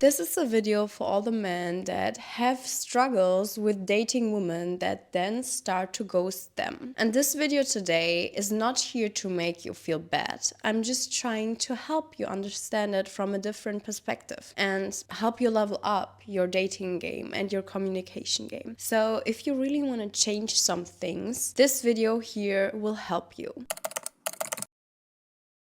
This is a video for all the men that have struggles with dating women that then start to ghost them. And this video today is not here to make you feel bad. I'm just trying to help you understand it from a different perspective and help you level up your dating game and your communication game. So if you really want to change some things, this video here will help you.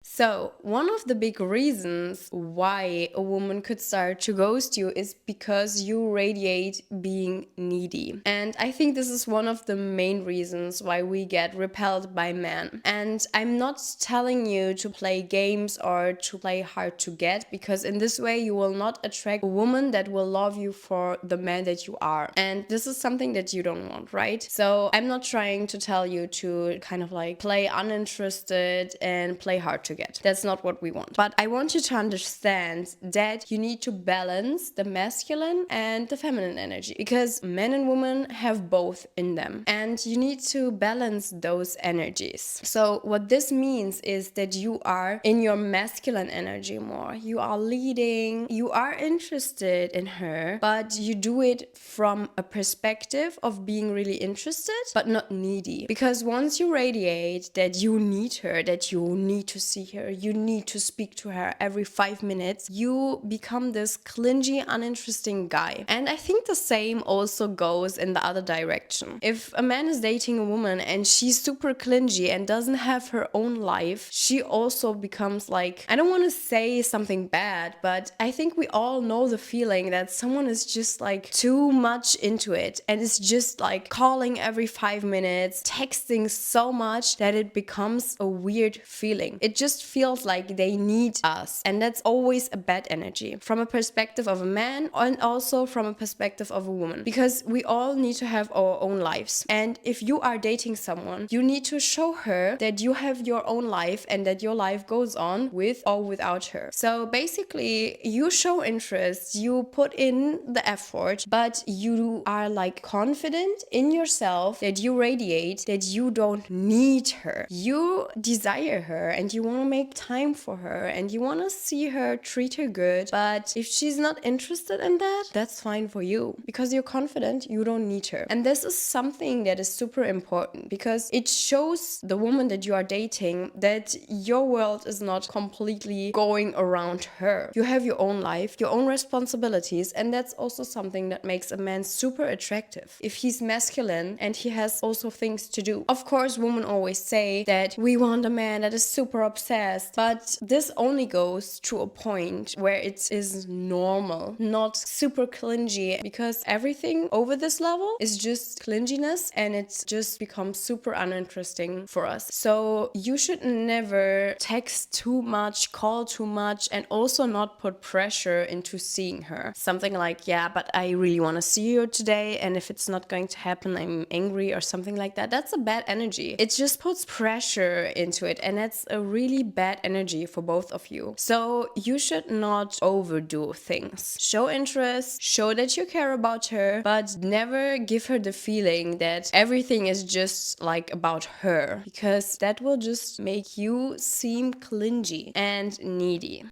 So, one of the big reasons why a woman could start to ghost you is because you radiate being needy. And I think this is one of the main reasons why we get repelled by men. And I'm not telling you to play games or to play hard to get, because in this way you will not attract a woman that will love you for the man that you are. And this is something that you don't want, right? So, I'm not trying to tell you to kind of like play uninterested and play hard to get. That's not what we want. But I want you to understand that you need to balance the masculine and the feminine energy, because men and women have both in them, and you need to balance those energies. So what this means is that you are in your masculine energy more. You are leading, you are interested in her, but you do it from a perspective of being really interested but not needy. Because once you radiate that you need her, that you need to see her, you need to speak to her every 5 minutes, you become this clingy, uninteresting guy. And I think the same also goes in the other direction. If a man is dating a woman and she's super clingy and doesn't have her own life, she also becomes like, I don't want to say something bad, but I think we all know the feeling that someone is just like too much into it and is just like calling every 5 minutes, texting so much that it becomes a weird feeling. It just feels like they need us, and that's always a bad energy from a perspective of a man and also from a perspective of a woman, because we all need to have our own lives. And if you are dating someone, you need to show her that you have your own life and that your life goes on with or without her. So basically, you show interest, you put in the effort, but you are like confident in yourself that you radiate that you don't need her. You desire her and you want to make time for her and you want to see her, treat her good. But if she's not interested in that, that's fine for you, because you're confident you don't need her. And this is something that is super important, because it shows the woman that you are dating that your world is not completely going around her. You have your own life, your own responsibilities, and that's also something that makes a man super attractive. If he's masculine and he has also things to do. Of course, women always say that we want a man that is super obsessed, but this only goes to a point where it is normal, not super clingy, because everything over this level is just clinginess and it just becomes super uninteresting for us. So you should never text too much, call too much, and also not put pressure into seeing her. Something like, yeah, but I really want to see you today, and if it's not going to happen, I'm angry or something like that. That's a bad energy. It just puts pressure into it, and that's a really bad energy for both of you. So you should not overdo things. Show interest, show that you care about her, but never give her the feeling that everything is just like about her, because that will just make you seem clingy and needy.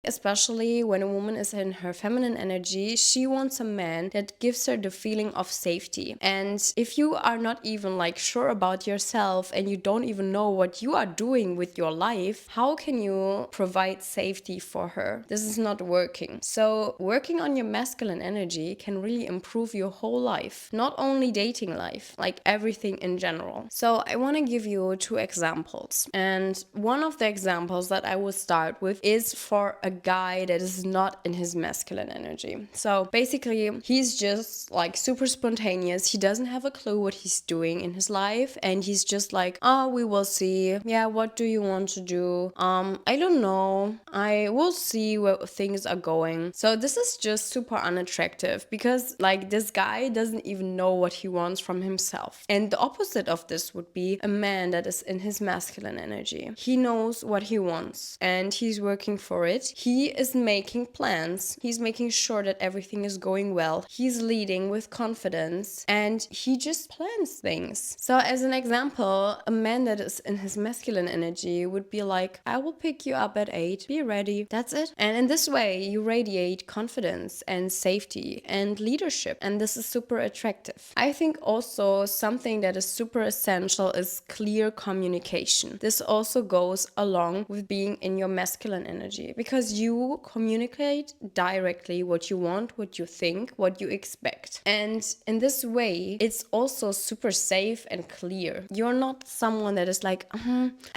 Especially when a woman is in her feminine energy, she wants a man that gives her the feeling of safety. And if you are not even like sure about yourself and you don't even know what you are doing with your life, how can you provide safety for her? This is not working. So working on your masculine energy can really improve your whole life, not only dating life, like everything in general. So I want to give you 2 examples. And one of the examples that I will start with is for a guy that is not in his masculine energy. So basically, he's just like super spontaneous. He doesn't have a clue what he's doing in his life, and he's just like, oh, we will see. Yeah, what do you want to do? I don't know. I will see where things are going. So this is just super unattractive, because like this guy doesn't even know what he wants from himself. And the opposite of this would be a man that is in his masculine energy. He knows what he wants and he's working for it. He is making plans. He's making sure that everything is going well. He's leading with confidence and he just plans things. So as an example, a man that is in his masculine energy would be like, I will pick you up at 8, be ready, that's it. And in this way, you radiate confidence and safety and leadership, and this is super attractive. I think also something that is super essential is clear communication. This also goes along with being in your masculine energy because you communicate directly what you want, what you think, what you expect. And in this way, it's also super safe and clear. You're not someone that is like,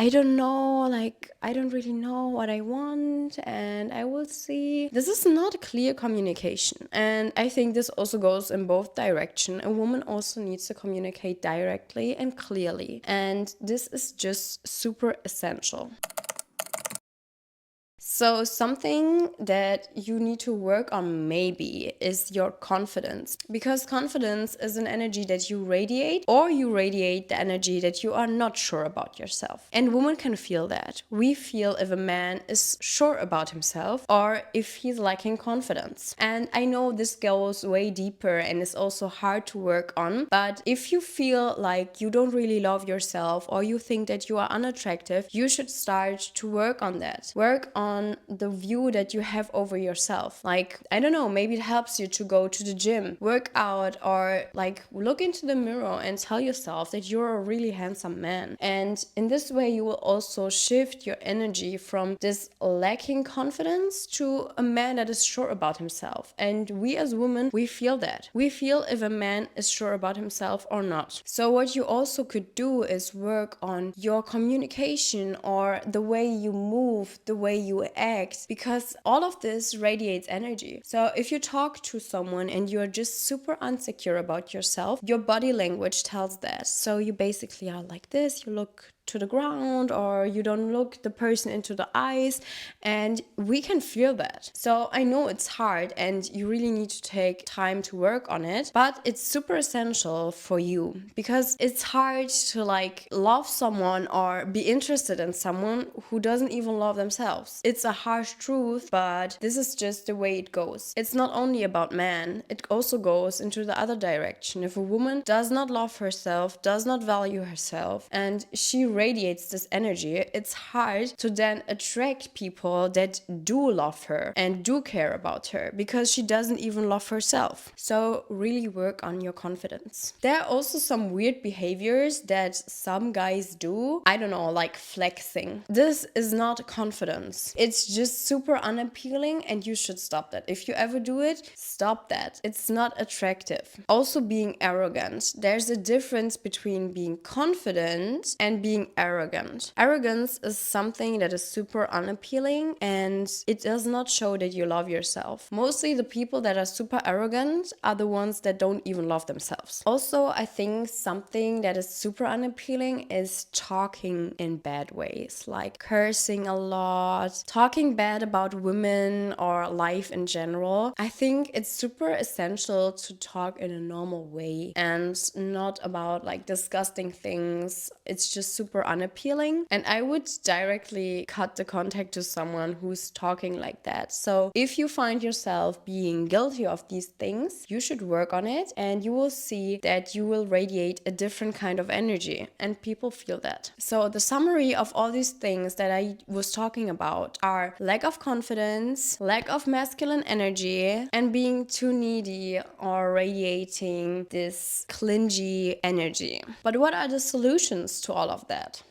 I don't know, like, I don't really know what I want and I will see. This is not clear communication. And I think this also goes in both directions. A woman also needs to communicate directly and clearly. And this is just super essential. So something that you need to work on maybe is your confidence, because confidence is an energy that you radiate, or you radiate the energy that you are not sure about yourself. And women can feel that. We feel if a man is sure about himself or if he's lacking confidence. And I know this goes way deeper and is also hard to work on, but if you feel like you don't really love yourself or you think that you are unattractive, you should start to work on that. Work on the view that you have over yourself. Like, I don't know, maybe it helps you to go to the gym, work out, or like look into the mirror and tell yourself that you're a really handsome man. And in this way, you will also shift your energy from this lacking confidence to a man that is sure about himself. And we as women, we feel that. We feel if a man is sure about himself or not. So what you also could do is work on your communication or the way you move, the way you act, because all of this radiates energy. So if you talk to someone and you're just super insecure about yourself, your body language tells that. So you basically are like this, you look to the ground, or you don't look the person into the eyes, and we can feel that. So I know it's hard and you really need to take time to work on it, but it's super essential for you, because it's hard to like love someone or be interested in someone who doesn't even love themselves. It's a harsh truth, but this is just the way it goes. It's not only about men, it also goes into the other direction. If a woman does not love herself, does not value herself, and she radiates this energy, it's hard to then attract people that do love her and do care about her, because she doesn't even love herself. So really work on your confidence. There are also some weird behaviors that some guys do. I don't know, like flexing. This is not confidence. It's just super unappealing and you should stop that. If you ever do it, stop that. It's not attractive. Also being arrogant. There's a difference between being confident and being arrogant. Arrogance is something that is super unappealing and it does not show that you love yourself. Mostly the people that are super arrogant are the ones that don't even love themselves. Also, I think something that is super unappealing is talking in bad ways, like cursing a lot, talking bad about women or life in general. I think it's super essential to talk in a normal way and not about like disgusting things. It's just super unappealing, and I would directly cut the contact to someone who's talking like that. So if you find yourself being guilty of these things, you should work on it, and you will see that you will radiate a different kind of energy, and people feel that. So the summary of all these things that I was talking about are lack of confidence, lack of masculine energy, and being too needy or radiating this clingy energy. But what are the solutions to all of that?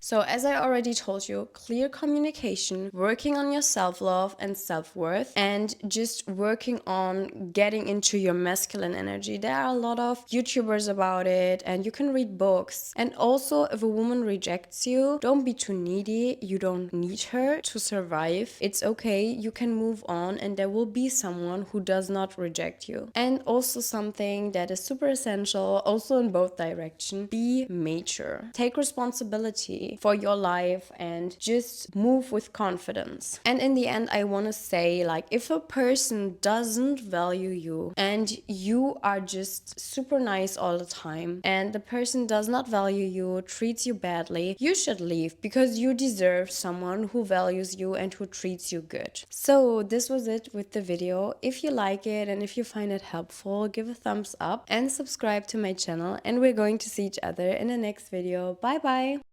So as I already told you, clear communication, working on your self-love and self-worth, and just working on getting into your masculine energy. There are a lot of YouTubers about it, and you can read books. And also, if a woman rejects you, don't be too needy. You don't need her to survive. It's okay. You can move on, and there will be someone who does not reject you. And also something that is super essential, also in both directions, be mature. Take responsibility. for your life and just move with confidence. And in the end, I want to say, like, if a person doesn't value you and you are just super nice all the time and the person does not value you, treats you badly, you should leave, because you deserve someone who values you and who treats you good. So this was it with the video. If you like it and if you find it helpful, give a thumbs up and subscribe to my channel, and we're going to see each other in the next video. Bye bye.